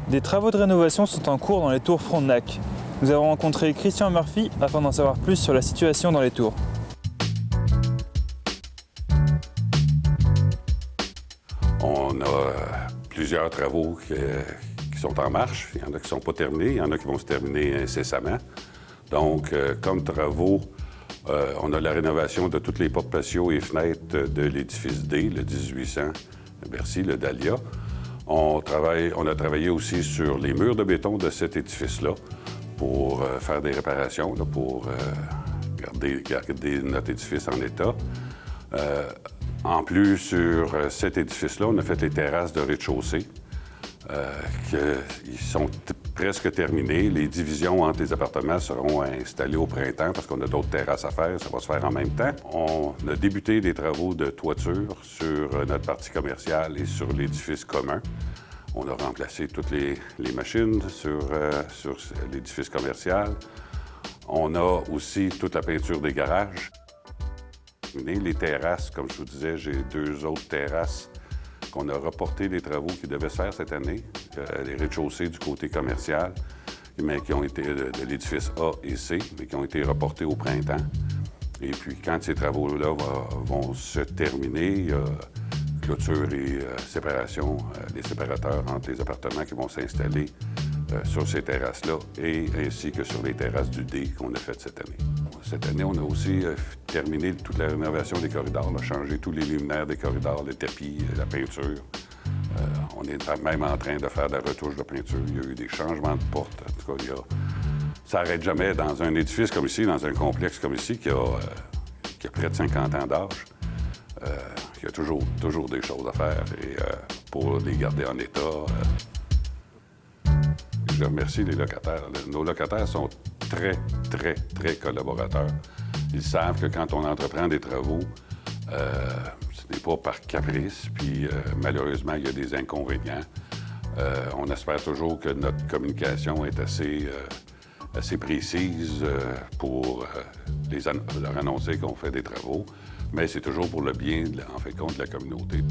Des travaux de rénovation sont en cours dans les tours Frontenac. Nous avons rencontré Christian Murphy afin d'en savoir plus sur la situation dans les tours. On a plusieurs travaux qui sont en marche. Il y en a qui ne sont pas terminés, il y en a qui vont se terminer incessamment. Donc, comme travaux, on a la rénovation de toutes les portes patios et fenêtres de l'édifice D, le 1800 Bercy, le Dahlia. On a travaillé aussi sur les murs de béton de cet édifice-là pour faire des réparations, là, pour garder notre édifice en état. En plus, sur cet édifice-là, on a fait les terrasses de rez-de-chaussée, qui sont presque terminées. Les divisions entre les appartements seront installées au printemps parce qu'on a d'autres terrasses à faire. Ça va se faire en même temps. On a débuté des travaux de toiture sur notre partie commerciale et sur l'édifice commun. On a remplacé toutes les machines sur l'édifice commercial. On a aussi toute la peinture des garages. Les terrasses, comme je vous disais, j'ai 2 autres terrasses qu'on a reporté des travaux qui devaient se faire cette année. Les rez-de-chaussée du côté commercial, mais qui ont été de l'édifice A et C, mais qui ont été reportés au printemps. Et puis, quand ces travaux-là vont se terminer, clôture et séparation, les séparateurs entre les appartements qui vont s'installer sur ces terrasses-là, et ainsi que sur les terrasses du D qu'on a faites cette année. Cette année, on a aussi terminé toute la rénovation des corridors, on a changé tous les luminaires des corridors, les tapis, la peinture. On est même en train de faire de la retouche de peinture. Il y a eu des changements de portes. En tout cas, ça n'arrête jamais dans un édifice comme ici, dans un complexe comme ici, qui a près de 50 ans d'âge. Il y a toujours des choses à faire et pour les garder en état. Je remercie les locataires. Nos locataires sont très, très, très collaborateurs. Ils savent que quand on entreprend des travaux, ce n'est pas par caprice, puis malheureusement, il y a des inconvénients. On espère toujours que notre communication est assez précise pour leur annoncer qu'on fait des travaux, mais c'est toujours pour le bien, en fait, compte de la communauté.